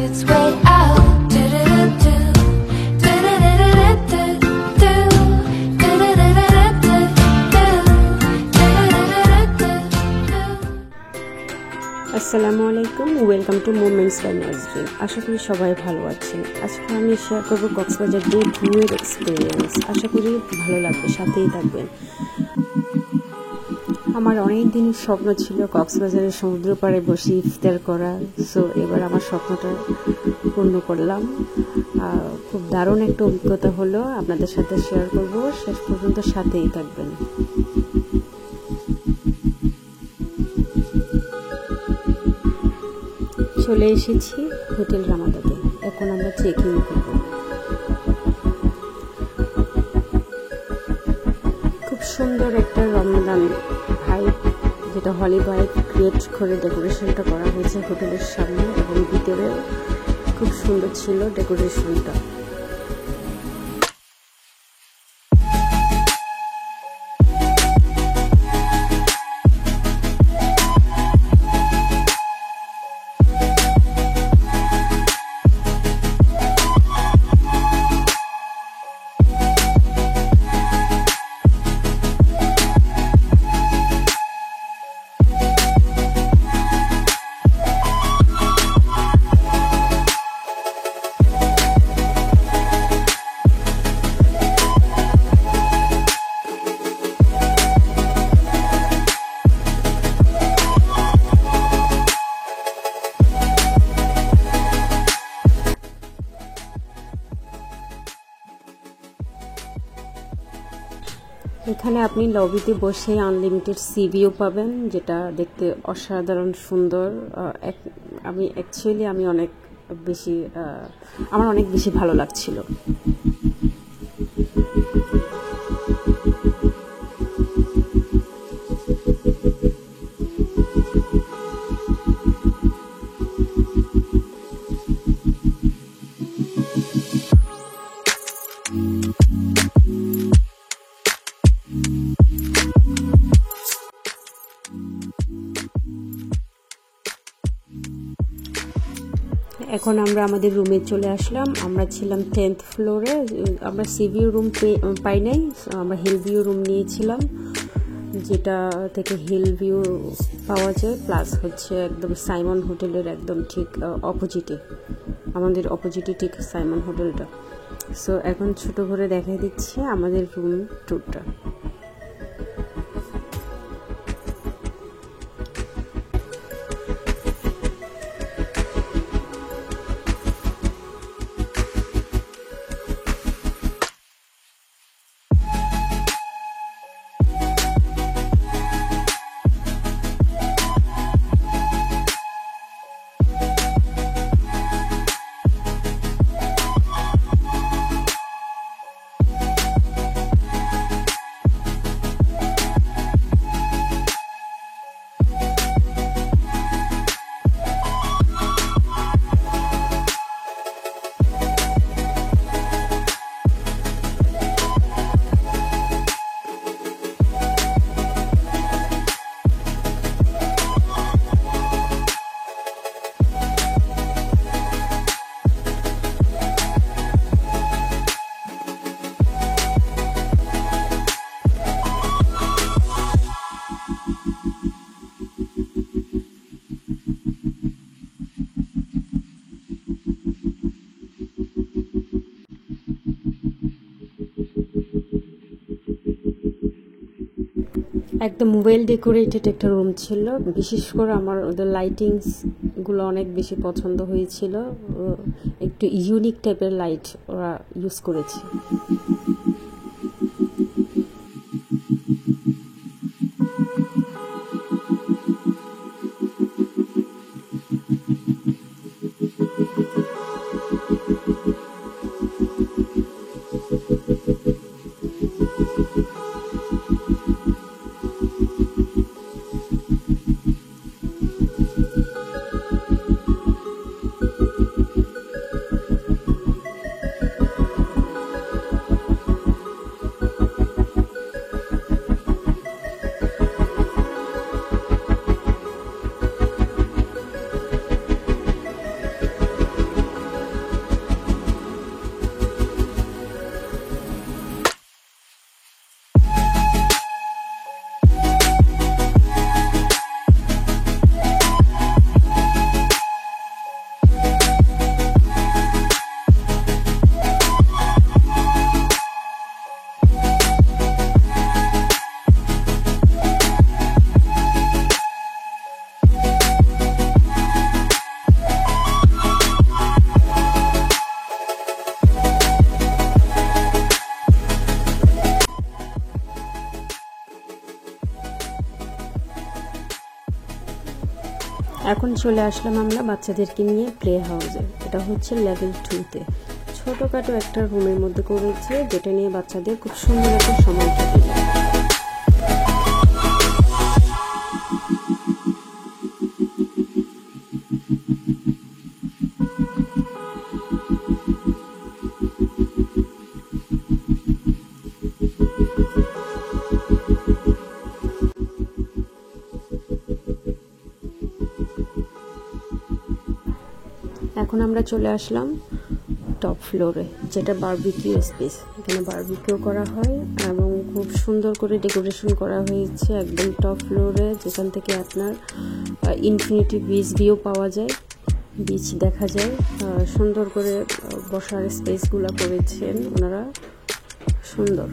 its way out. আসসালামু আলাইকুম, welcome to moments by Nazrin. আশা করি সবাই ভালো আছেন। আজকে আমি শেয়ার করব কক্সবাজার ডে 2 এর এক্সপিরিয়েন্স। আশা করি ভালো লাগবে, সাথেই থাকবেন। আমার অনেক দিনের স্বপ্ন ছিল কক্সবাজারের সমুদ্র পাড়ে বসে ইফতার করা। সো এবার আমার স্বপ্নটা পূর্ণ করলাম। খুব দারুণ একটা অভিজ্ঞতা হলো, আপনাদের সাথে শেয়ার করব। শেষ পর্যন্ত সাথেই থাকবেন। চলে এসেছি হোটেল রামাদাতে। এখন আমরা চেক ইন করব। খুব সুন্দর একটা রমজান ভাইব, যেটা হলি ভাইব ক্রিয়েট করে ডেকোরেশনটা করা হয়েছে হোটেলের সামনে, এবং ভিতরে খুব সুন্দর ছিল ডেকোরেশনটা। এখানে আপনি লবিতে বসে আনলিমিটেড সি ভিউ পাবেন, যেটা দেখতে অসাধারণ সুন্দর। আমার অনেক বেশি ভালো লাগছিল। এখন আমরা আমাদের রুমে চলে আসলাম। আমরা ছিলাম 10th ফ্লোরে। আমরা সি ভিউ রুম পাই নাই, আমরা হিল ভিউ রুম নিয়েছিলাম, যেটা থেকে হিল ভিউ পাওয়া যায়। প্লাস হচ্ছে একদম সাইমন হোটেলের একদম ঠিক অপোজিটে, আমাদের অপোজিটে ঠিক সাইমন হোটেলটা। সো এখন ছোট করে দেখাই দিচ্ছি আমাদের রুম ট্যুরটা। একদম ওয়েল ডেকোরেটেড একটা রুম ছিল। বিশেষ করে আমার ওদের লাইটিংসগুলো অনেক বেশি পছন্দ হয়েছিল। একটু ইউনিক টাইপের লাইট ওরা ইউজ করেছে। এখন চলে আসলাম আমরা বাচ্চাদেরকে নিয়ে প্লে হাউসে। এটা হচ্ছে লেভেল 2-তে ছোটোখাটো একটা রুমের মধ্যে করেছে, যেটা নিয়ে বাচ্চাদের খুব সুন্দর একটা সময় কেটে যায়। এখন আমরা চলে আসলাম টপ ফ্লোরে, যেটা বারবিকিউ স্পেস। এখানে বারবিকিউ করা হয় এবং খুব সুন্দর করে ডেকোরেশন করা হয়েছে একদম টপ ফ্লোরে, যেখান থেকে আপনার ইনফিনিটি বিচ ভিউ পাওয়া যায়, বিচ দেখা যায়। সুন্দর করে বসার স্পেসগুলো করেছেন ওনারা, সুন্দর।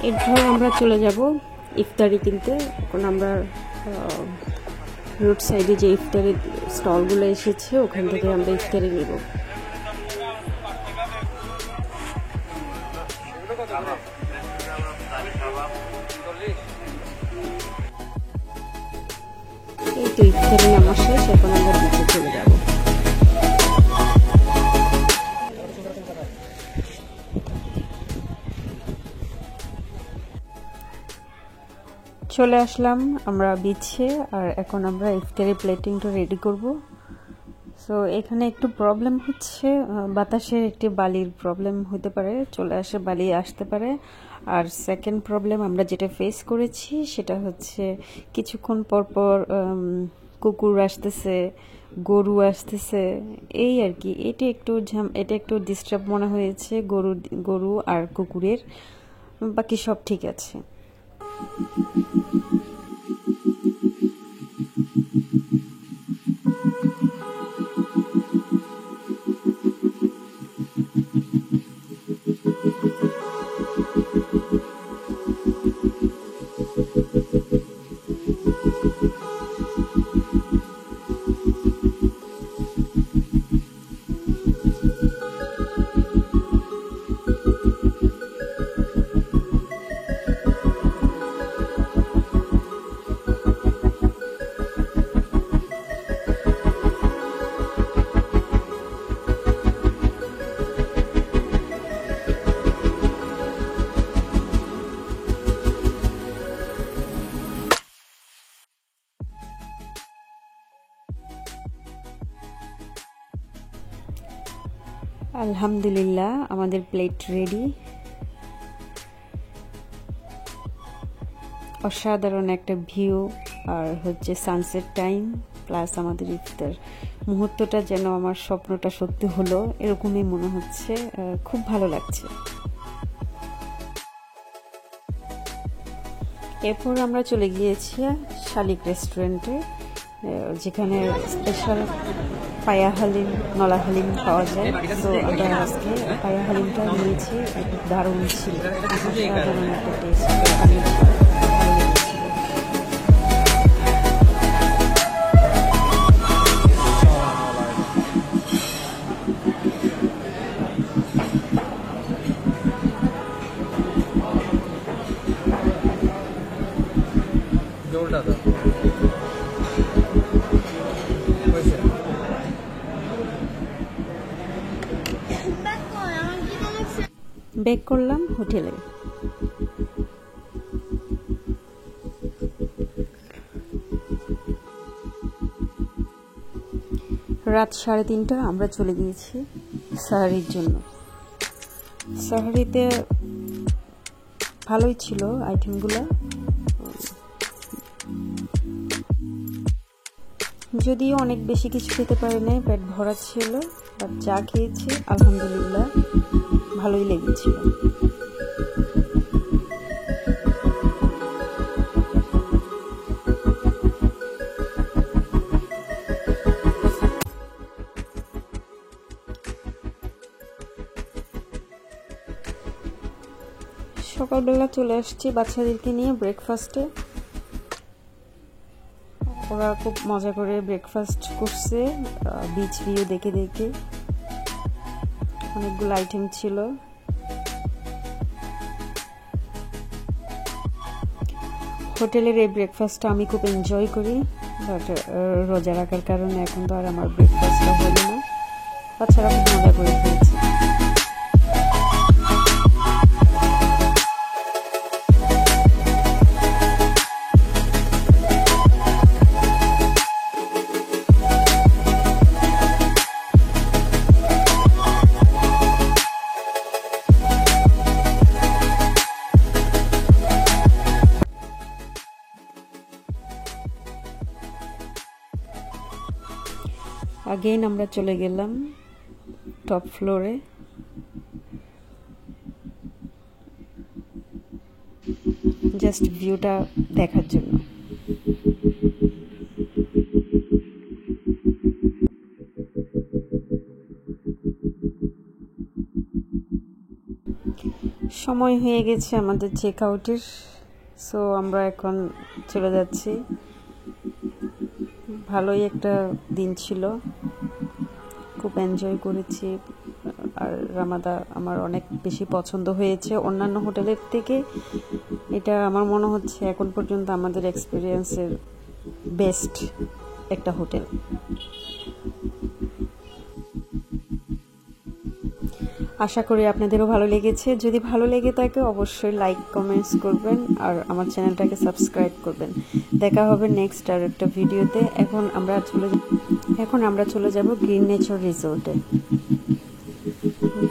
এরপর আমরা চলে যাব ইফতারি কিনতে। এখন আমরা রোড সাইডে যে ইফতারি স্টলগুলো এসেছে ওখান থেকে আমরা ইফতারি নেব। এই তো ইফতারি নেওয়া শেষ, এখন আমরা বিচে চলে যাব। চলে আসলাম আমরা বিচে, আর এখন আমরা ইফতারি প্লেটিংটা রেডি করব। সো এখানে একটু প্রবলেম হচ্ছে, বাতাসের একটি বালির প্রবলেম হতে পারে, চলে আসে বালি আসতে পারে। আর সেকেন্ড প্রবলেম আমরা যেটা ফেস করেছি সেটা হচ্ছে কিছুক্ষণ পর পর কুকুর আসতেছে, গরু আসতেছে, এই আর কি। এটা একটু ডিস্টার্ব মনে হয়েছে গরু আর কুকুরের, বাকি সব ঠিক আছে। আলহামদুলিল্লাহ, আমাদের প্লেট রেডি। অসাধারণ একটা ভিউ, আর হচ্ছে সানসেট টাইম প্লাস আমাদের ইফতার মুহূর্তটা যেন আমার স্বপ্নটা সত্যি হলো এরকমই মনে হচ্ছে। খুব ভালো লাগছে। এরপর আমরা চলে গিয়েছি শালিক রেস্টুরেন্টে, যেখানে স্পেশাল পায়া হালিম, নলা হালিম পাওয়া যায়। তো আমরা আজকে পায়া হালিমটা নিয়েছি, দারুণ ছিল, অসাধারণ একটা টেস্ট। ব্যাক করলাম হোটেলে। রাত 3:30 আমরা চলে গিয়েছি সাহারির জন্য। সাহারিতে ভালোই ছিল আইটেমগুলো, যদিও অনেক বেশি কিছু খেতে পারি নাই, পেট ভরা ছিল, বাট যা খেয়েছি আলহামদুলিল্লাহ ভালোই লেগেছিল। সকালবেলা চলে আসছি বাচ্চাদেরকে নিয়ে ব্রেকফাস্টে। ওরা খুব মজা করে ব্রেকফাস্ট করছে, বিচ ভিউ দেখে দেখে। অনেকগুলো আইটেম ছিল। হোটেলের এই ব্রেকফাস্টটা আমি খুব এনজয় করি, বাট রোজা রাখার কারণে এখন তো আর আমার ব্রেকফাস্টটা হলো না। বাচ্চারা খুব মজা করে খেয়েছে। আগেইন আমরা চলে গেলাম টপ ফ্লোরে। জাস্ট ভিউটা দেখার জন্য। সময় হয়ে গেছে আমাদের চেক আউটের, সো আমরা এখন চলে যাচ্ছি। ভালোই একটা দিন ছিল, খুব এনজয় করেছি। আর রামাদা আমার অনেক বেশি পছন্দ হয়েছে অন্যান্য হোটেলের থেকে। এটা আমার মনে হচ্ছে এখন পর্যন্ত আমাদের এক্সপিরিয়েন্সের বেস্ট একটা হোটেল। আশা করি আপনাদেরও ভালো লেগেছে। যদি ভালো লেগে থাকে অবশ্যই লাইক কমেন্টস করবেন আর আমার চ্যানেলটাকে সাবস্ক্রাইব করবেন। দেখা হবে নেক্সট আর একটা ভিডিওতে। এখন আমরা চলে যাব গ্রিন নেচার রিসোর্টে।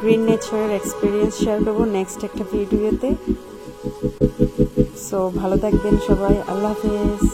গ্রিন নেচারের এক্সপিরিয়েন্স শেয়ার করবো নেক্সট একটা ভিডিওতে। সো ভালো থাকবেন সবাই। আল্লাহ হাফেজ।